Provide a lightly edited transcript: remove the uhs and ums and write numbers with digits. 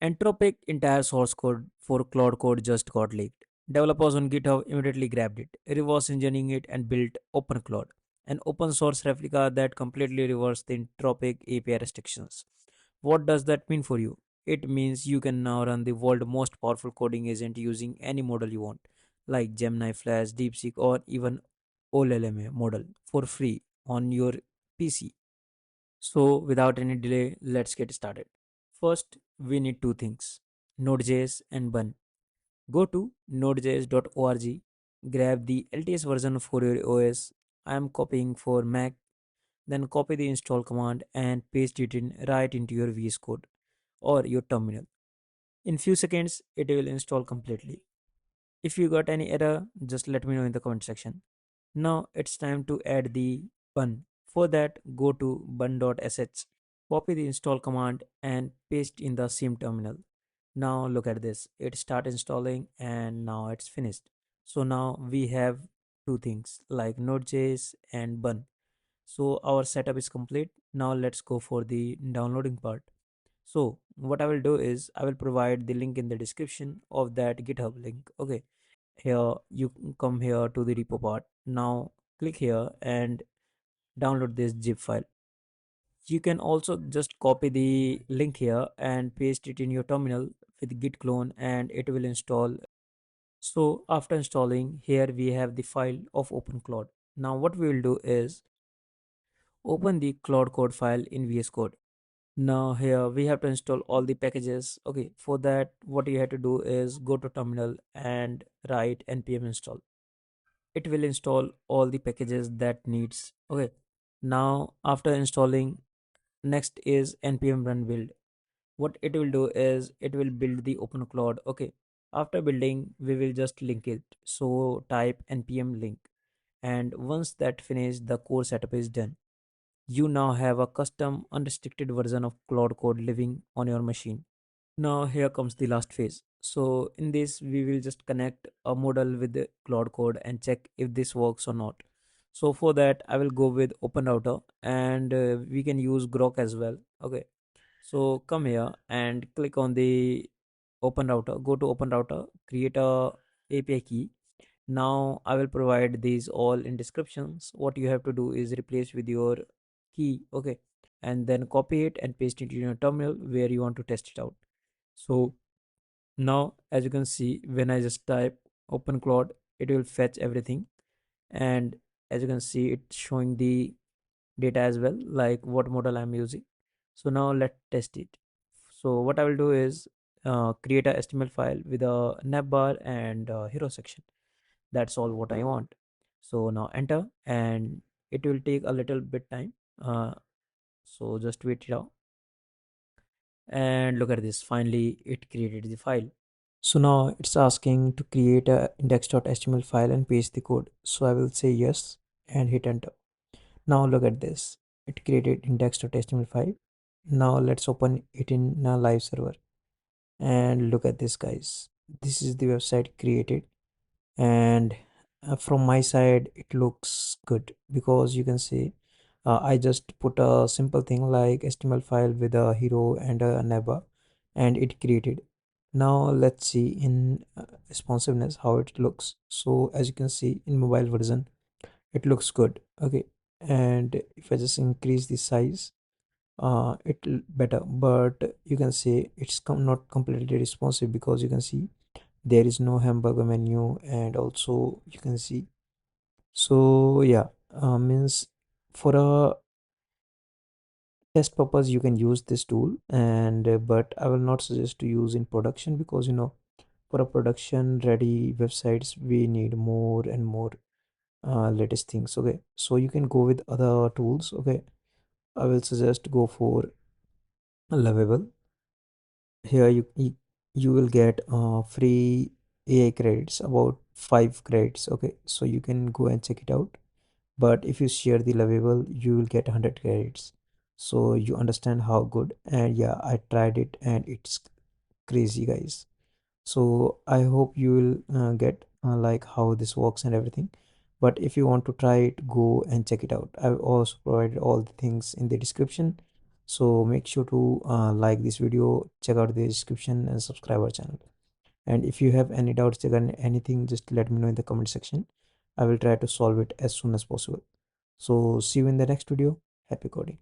Anthropic entire source code for Claude Code just got leaked. Developers on GitHub immediately grabbed it, reverse engineering it, and built OpenClaude, an open source replica that completely reversed the Anthropic API restrictions. What does that mean for you? It means you can now run the world's most powerful coding agent using any model you want, like Gemini Flash, DeepSeek, or even Ollama model for free on your PC. So, without any delay, let's get started. First, we need two things, Node.js and Bun. Go to nodejs.org, grab the LTS version for your OS. I am copying for Mac, then copy the install command and paste it in right into your VS Code or your terminal. In few seconds, it will install completely. If you got any error, just let me know in the comment section. Now it's time to add the bun. For that, go to bun.sh, copy the install command and paste in the same terminal. Now look at this, it start installing and now it's finished. So now we have two things like Node.js and bun. So our setup is complete. Now let's go for the downloading part. So what I will do is I will provide the link in the description of that GitHub link. Okay, here you come here to the repo part. Now click here and download this zip file. You can also just copy the link here and paste it in your terminal with git clone and it will install. So after installing, here we have the file of OpenCloud. Now what we will do is open the Claude Code file in VS Code. Now here we have to install all the packages. Okay, for that what you have to do is go to terminal and write npm install. It will install all the packages that needs. Okay, now after installing, next is npm run build. What it will do is it will build the OpenCloud. Okay, after building we will just link it, so type npm link, and once that finished the core setup is done. You now have a custom unrestricted version of Claude Code living on your machine. Now here comes the last phase. So in this we will just connect a model with the Claude Code and check if this works or not. So for that I will go with OpenRouter, and we can use Grok as well. Okay, so come here and click on the OpenRouter. Go to OpenRouter, create a API key. Now I will provide these all in descriptions. What you have to do is replace with your key. Okay, and then copy it and paste it in your terminal where you want to test it out. So now as you can see, when I just type OpenCloud, it will fetch everything, and as you can see it's showing the data as well, like what model I'm using. So now let's test it. So what I will do is create a HTML file with a navbar and hero section. That's all what I want. So now enter, and it will take a little bit time. So just wait it out, and look at this, finally it created the file. So now it's asking to create a index.html file and paste the code. So I will say yes and hit enter. Now look at this, it created index.html file. Now let's open it in a live server, and look at this guys, this is the website created. And from my side it looks good because you can see I just put a simple thing like HTML file with a hero and a neighbor, and it created. Now let's see in responsiveness how it looks. So as you can see in mobile version it looks good. Okay, and if I just increase the size, it'll better, but you can see it's not completely responsive because you can see there is no hamburger menu, and also you can see. So yeah, means for a test purpose you can use this tool, and but I will not suggest to use in production because for a production ready websites we need more and more latest things. Okay, so you can go with other tools. Okay, I will suggest go for Lovable. Here you will get free AI credits, about 5 credits. Okay, so you can go and check it out, but if you share the Lovable you will get 100 credits, so you understand how good. And yeah, I tried it and it's crazy guys. So I hope you will get like how this works and everything. But if you want to try it, go and check it out. I've also provided all the things in the description. So make sure to like this video, check out the description, and subscribe our channel. And if you have any doubts regarding anything, just let me know in the comment section. I will try to solve it as soon as possible. So see you in the next video. Happy coding.